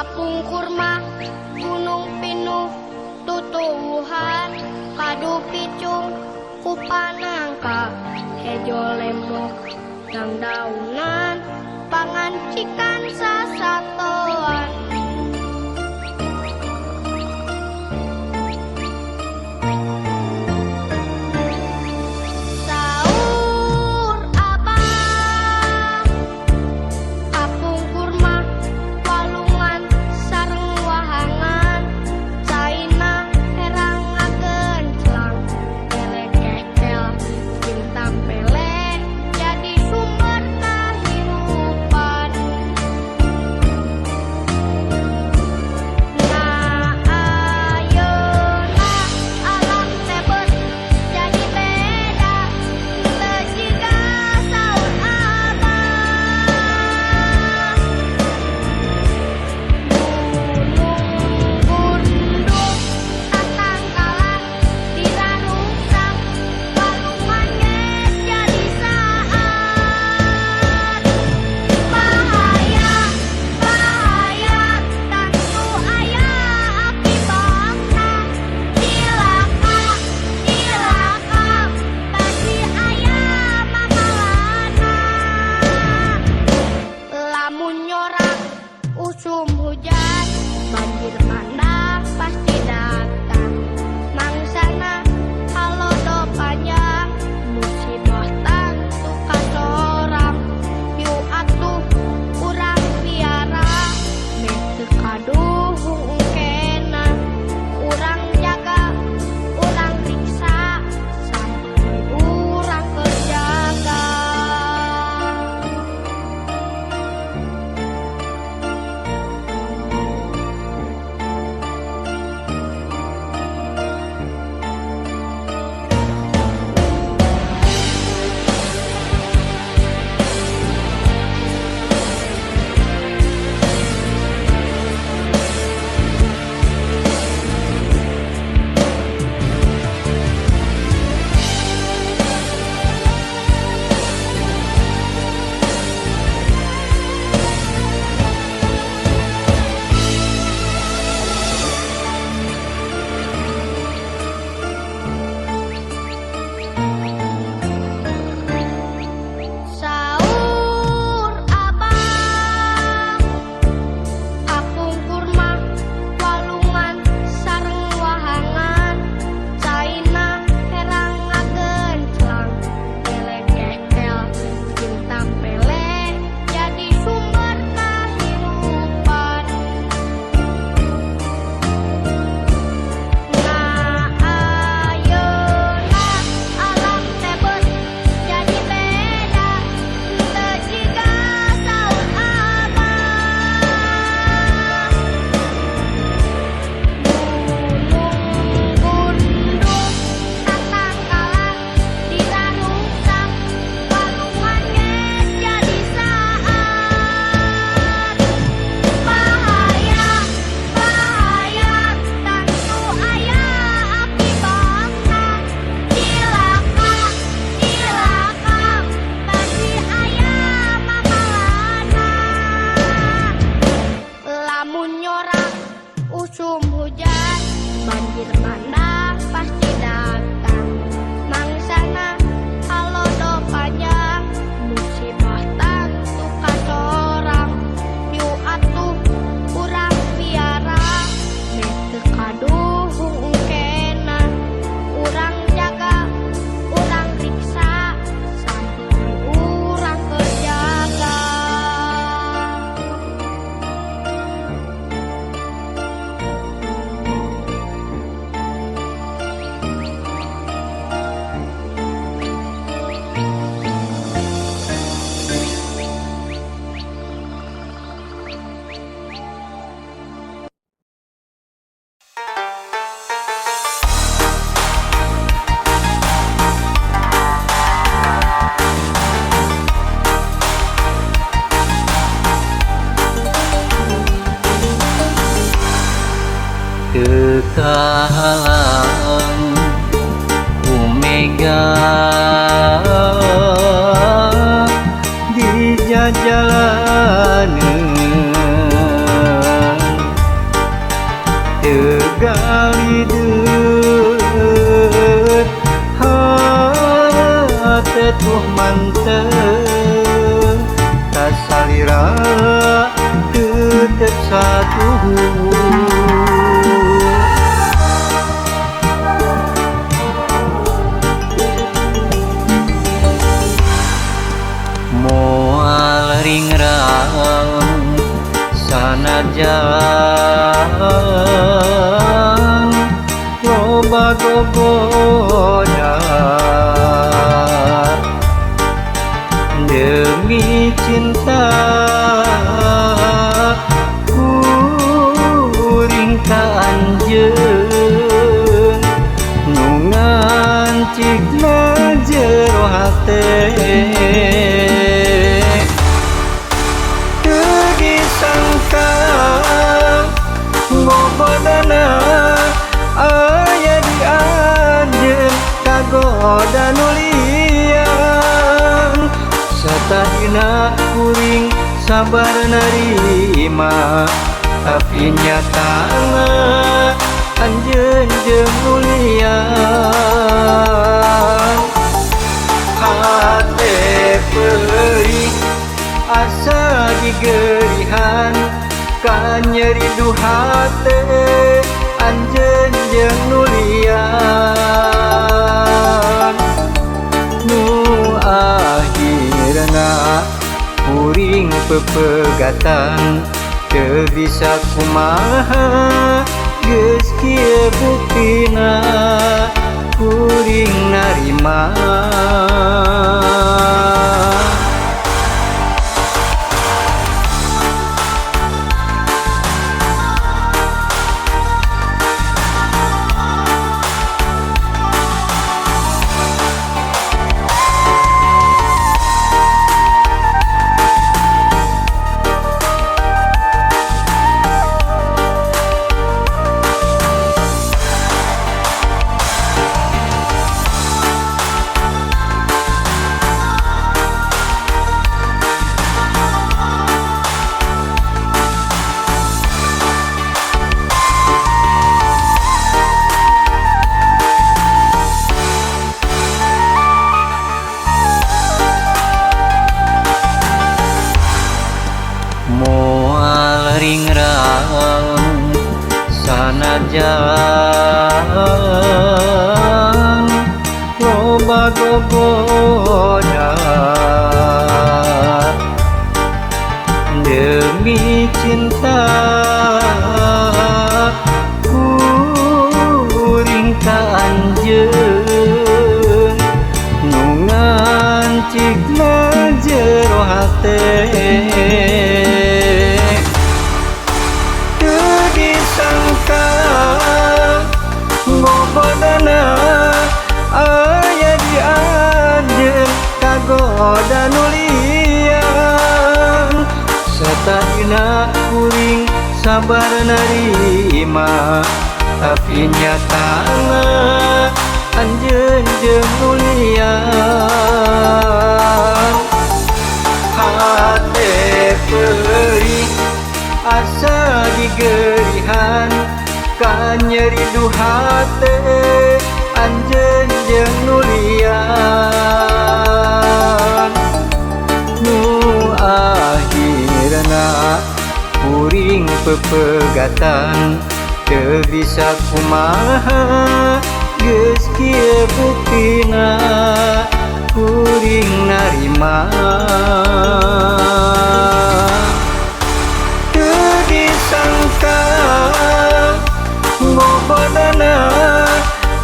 Kampung kurma, gunung pinuh, tutuwuhan, kadu picung, kupanangka, hejo lemok, dang daunan, pangancikan sasatoan. Usum hujan, banjir bandang pasti datang. Mangsana halodo panjang, musibah tantu kasorang. Yuk atuh urang piara, meh kaduhung kena. Urang jaga, urang riksa, sampai urang kejaga. Usum hujan, banjir bandang pasti datang. Mangsana halodo panjang, musibah tantu kasorang. Yuk atuh urang piara, meh teu kaduhung kena. Urang jaga, urang riksa, sampai urang kejaga. Kekahalang Omega di jalanan manteng tasalira tetep satu moal ringrang sanajan loba gogoda demi cinta kuring ka anjeun nu ngancikna jero hate teu disangka ngobodana aya di anjeun kagoda nu liang satahina kuring sabar narima tapi nyatana anjeun jeung nu liang hate perih asa digeurihan ka nyeri du hate anjeun jeung nu liang nu akhirna kuring pepegatan teu bisa kumaha geus kieu buktina kuring narima moal ringrang sanajan loba gogoda demi cinta kuring ka anjeun nu ngancikna jero hate ngobodana aya di anjeun kagoda nu liang satahina kuring sabar narima tapi nyatana anjeun jeung nu liang hate perih asa digeurihan ka nyeri du hate anjeun jeung nu liang nu akhirna kuring pepegatan teu bisa kumaha geus kieu buktina kuring narima teu disangka ngobodana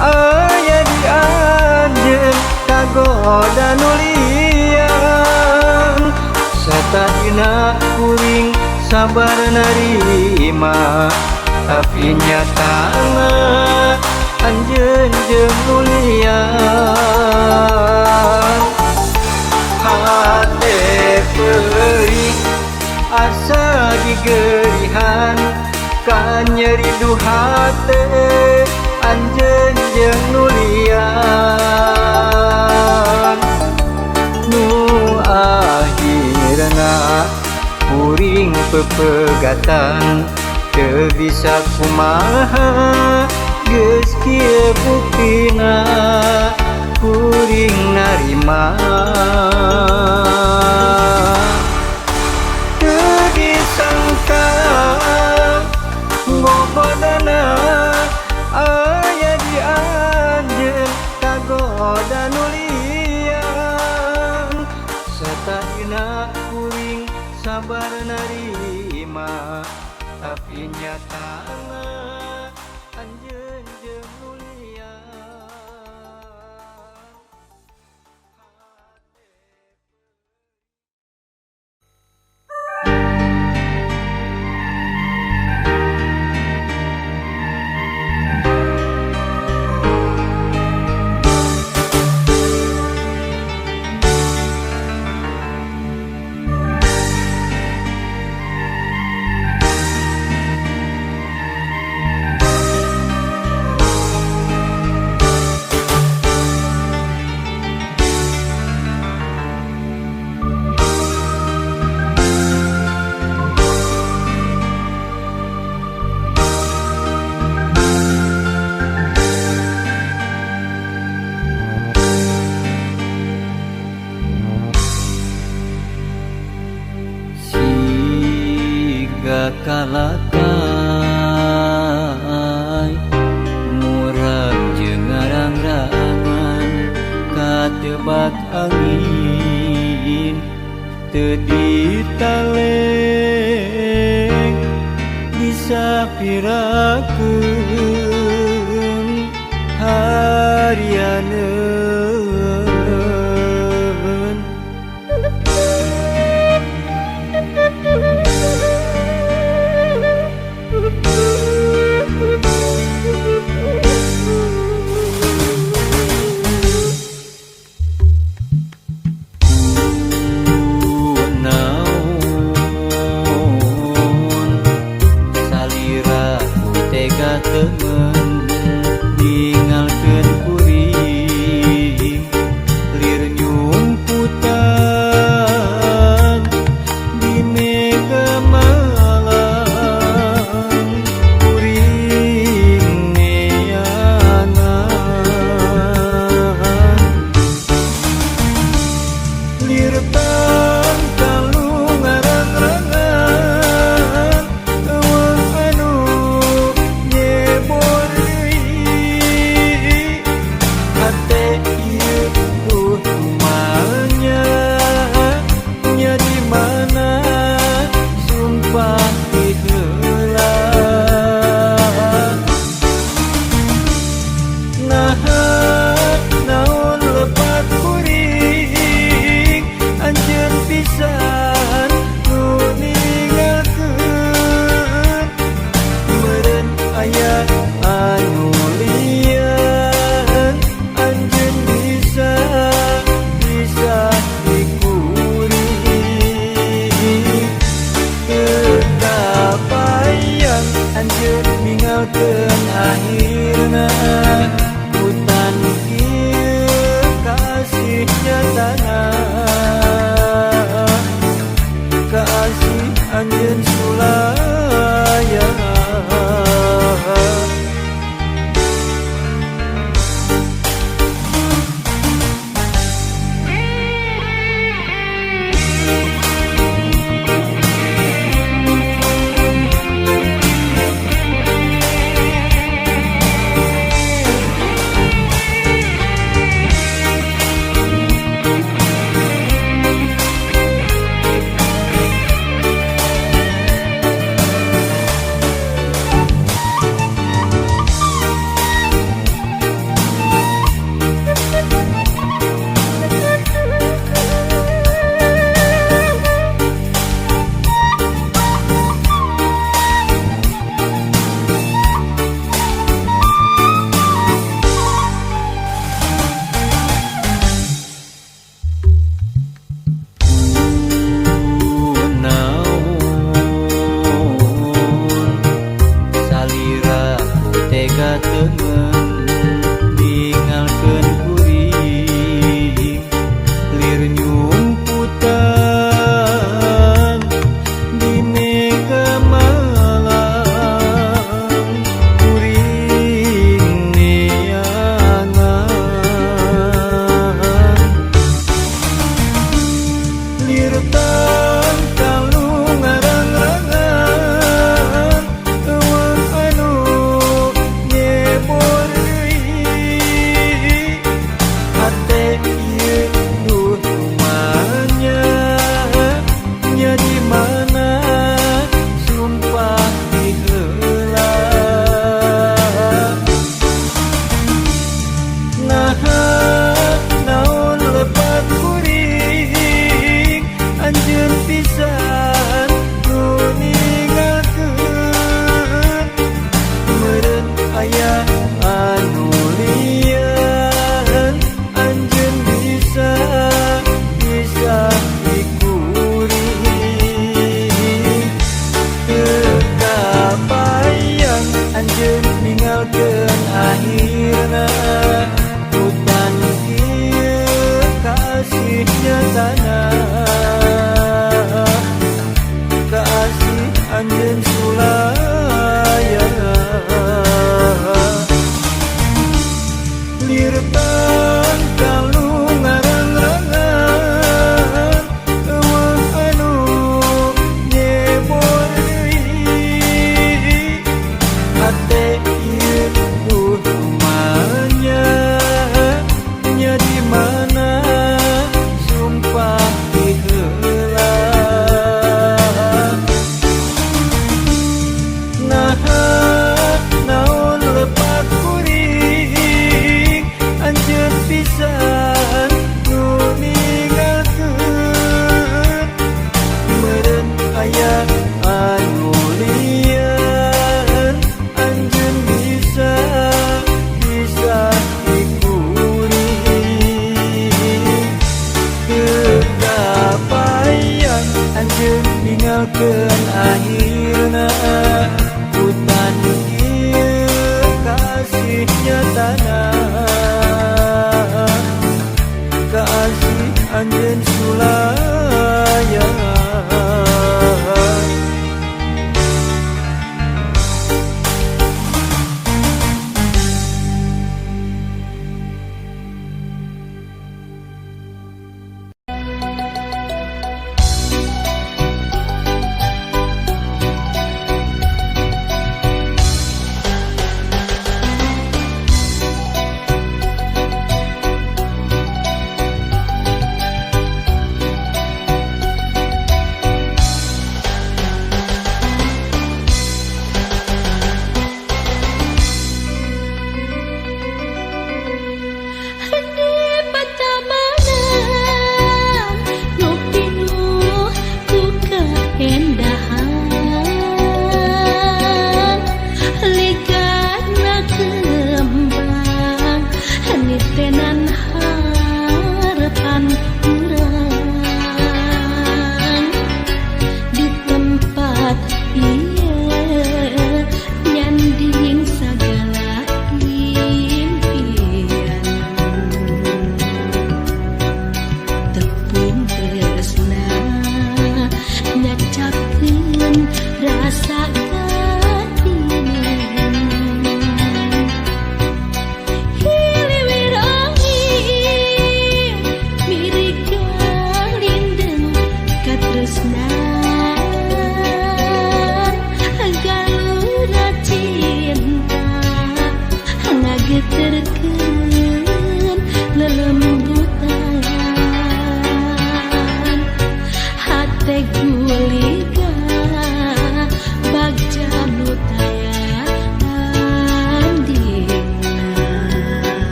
aya di anjeun kagoda nu liang satahina kuring sabar narima tapi nyatana anjeun jeung nu liang hate perih asa digeurihan ka nyeri du hate anjeun jeung nu liang nu akhirna kuring pepegatan teu bisa kumaha geus kieu buktina kuring narima teu disangka bobodana aya di anjeun kagoda nulian satahina kuring sabar narima tapi nyatana anjeun jeung nulian. Kalakai murag jeung ngarang-rangan katebak angin teu ditaleng disapirakeun harianeun. Temen ninggalkeun kuring lir nyumputan di mega malam kuring neangan lir pangkalu ngarang-rangan eueuh anu ninggalkeun akhirna hutan ieu kasih nyatana kasih anjeun sulaya.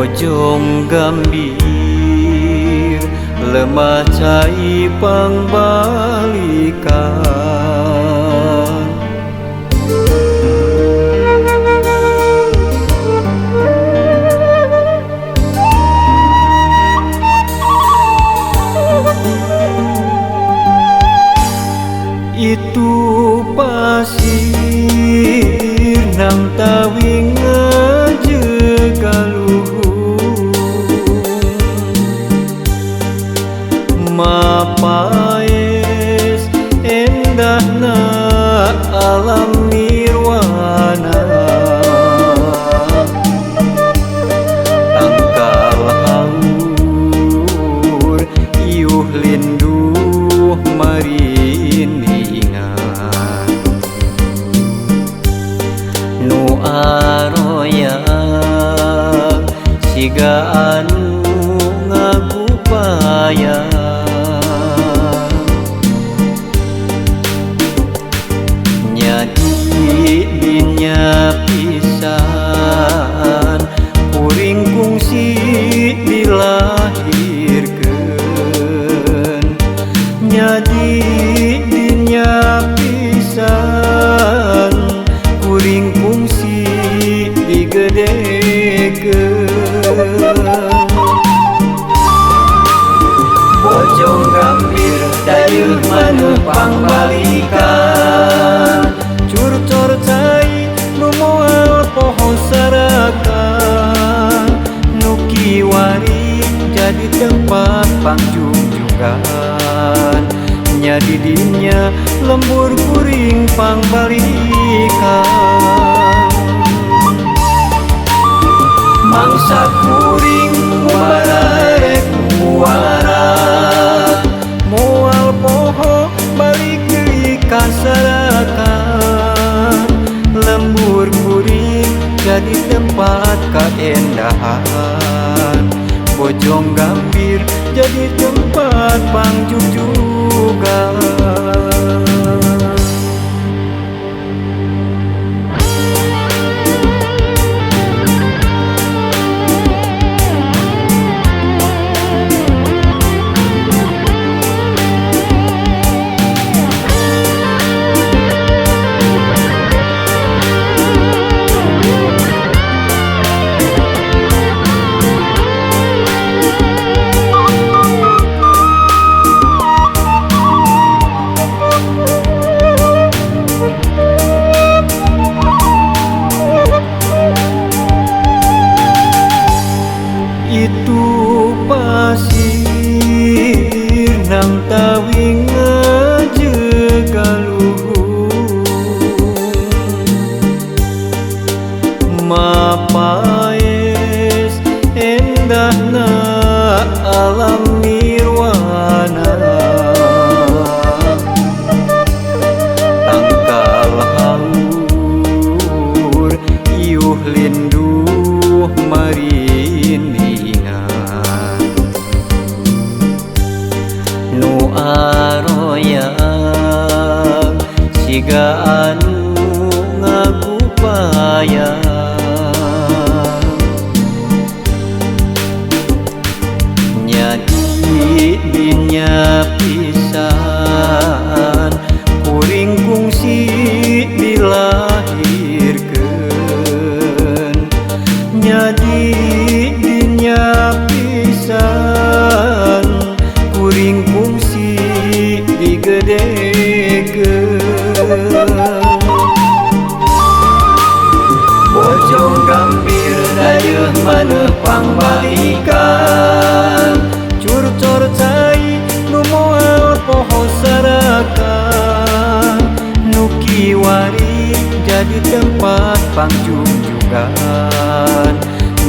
Bojong Gambir lemah cai pangbalikan. Itu pasir nang tawing ngejegaluhur mapaes endahna alam nirwana tangkal haur iuh linduh mariningan nu aroya siga anu ngagupaya nyadi dinya pisan kuring kungsi dilahirkeun nyadi dinya pisan kuring kungsi digedekeun. Bojong Gambir dayeuh maneuh pangbalikan curcor cai nu moal poho sarakan nu kiwari jadi tempat pangjungjugan nyadi dinya lembur kuring pangbalikan mangsa kuring bararek muara moal poho balik deui ka sarakan lembur kuring jadi tempat kaendahan Bojong Gambir jadi tempat pangjungjugan. Itu pasir nang tawing ngejegaluhur mapaes endahna alam nirwana tangkal haur iuh linduh mariningan nu aroya siga anu ngagupaya nyadi dinya pisan kuring kungsi dilahirkeun nyadi dinya pisan kuring kungsi digedekeun. Bojong Gambir dayeuh maneuh pangbalikan curcor cai nu moal poho sarakan nu kiwari jadi tempat pangjungjugan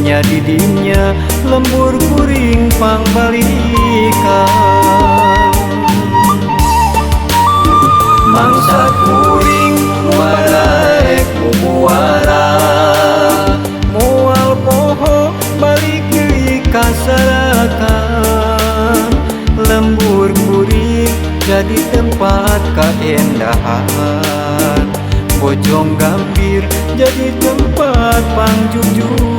nyadi dinya lembur kuring pangbalikan mangsa kuring bararek muara moal poho balik deui ka sarakan lembur kuring jadi tempat kaendahan Bojong Gambir jadi tempat pangjungjugan.